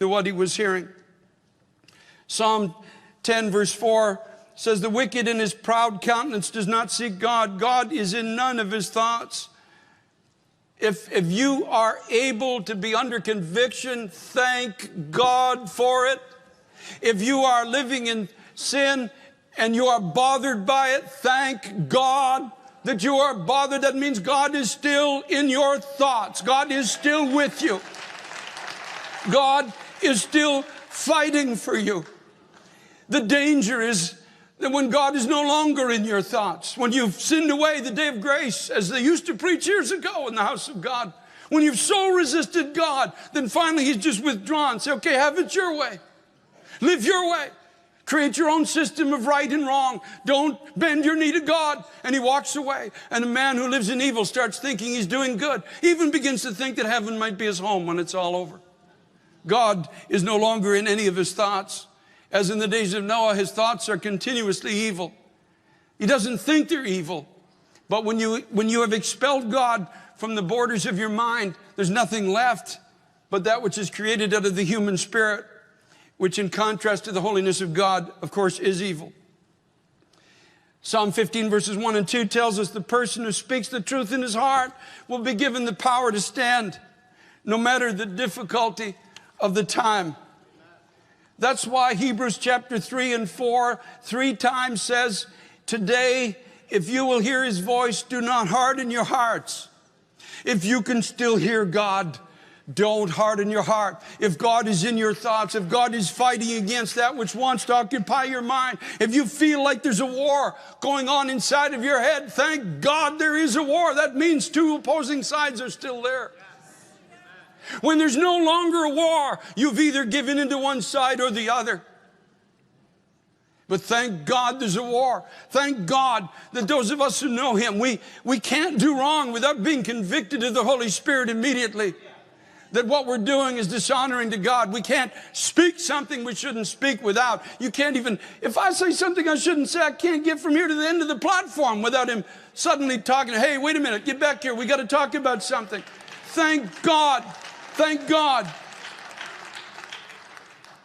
to what he was hearing. Psalm 10 verse 4 says, the wicked in his proud countenance does not seek God. God is in none of his thoughts. If you are able to be under conviction, thank God for it. If you are living in sin and you are bothered by it, thank God that you are bothered. That means God is still in your thoughts. God is still with you. God is still fighting for you. The danger is that when God is no longer in your thoughts, when you've sinned away the day of grace, as they used to preach years ago in the house of God, when you've so resisted God, then finally he's just withdrawn. Say, okay, have it your way. Live your way. Create your own system of right and wrong. Don't bend your knee to God. And he walks away. And a man who lives in evil starts thinking he's doing good. He even begins to think that heaven might be his home when it's all over. God is no longer in any of his thoughts. As in the days of Noah, his thoughts are continuously evil. He doesn't think they're evil. But when you have expelled God from the borders of your mind, there's nothing left but that which is created out of the human spirit, which in contrast to the holiness of God, of course, is evil. Psalm 15 verses 1 and 2 tells us the person who speaks the truth in his heart will be given the power to stand, no matter the difficulty of the time. That's why Hebrews chapter 3 and 4 3 times says, today, if you will hear his voice, do not harden your hearts. If you can still hear God, don't harden your heart. If God is in your thoughts, if God is fighting against that which wants to occupy your mind, if you feel like there's a war going on inside of your head, thank God there is a war. That means two opposing sides are still there. When there's no longer a war, you've either given into one side or the other. But thank God there's a war. Thank God that those of us who know him, we can't do wrong without being convicted of the Holy Spirit immediately. That what we're doing is dishonoring to God. We can't speak something we shouldn't speak without. You can't even, if I say something I shouldn't say, I can't get from here to the end of the platform without him suddenly talking, hey, wait a minute, get back here. We got to talk about something. Thank God. Thank God.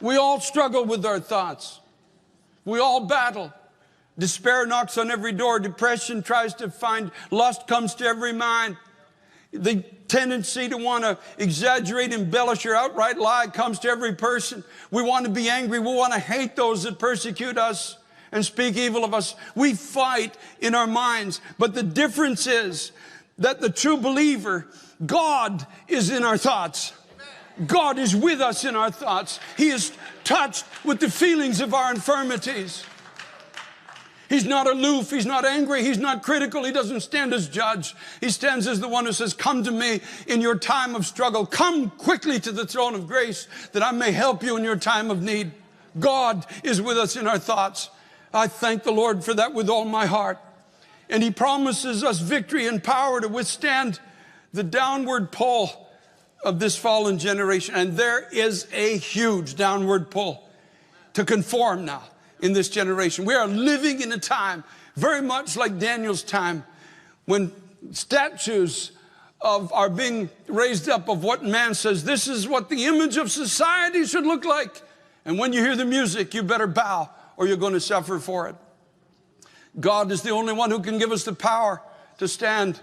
We all struggle with our thoughts. We all battle. Despair knocks on every door. Depression tries to find. Lust comes to every mind. The tendency to want to exaggerate, embellish, or outright lie comes to every person. We want to be angry. We want to hate those that persecute us and speak evil of us. We fight in our minds. But the difference is that the true believer, God is in our thoughts. God is with us in our thoughts. He is touched with the feelings of our infirmities. He's not aloof. He's not angry. He's not critical. He doesn't stand as judge. He stands as the one who says, come to me in your time of struggle. Come quickly to the throne of grace that I may help you in your time of need. God is with us in our thoughts. I thank the Lord for that with all my heart. And he promises us victory and power to withstand the downward pull of this fallen generation. And there is a huge downward pull to conform now in this generation. We are living in a time very much like Daniel's time, when statues are being raised up of what man says, this is what the image of society should look like. And when you hear the music, you better bow or you're going to suffer for it. God is the only one who can give us the power to stand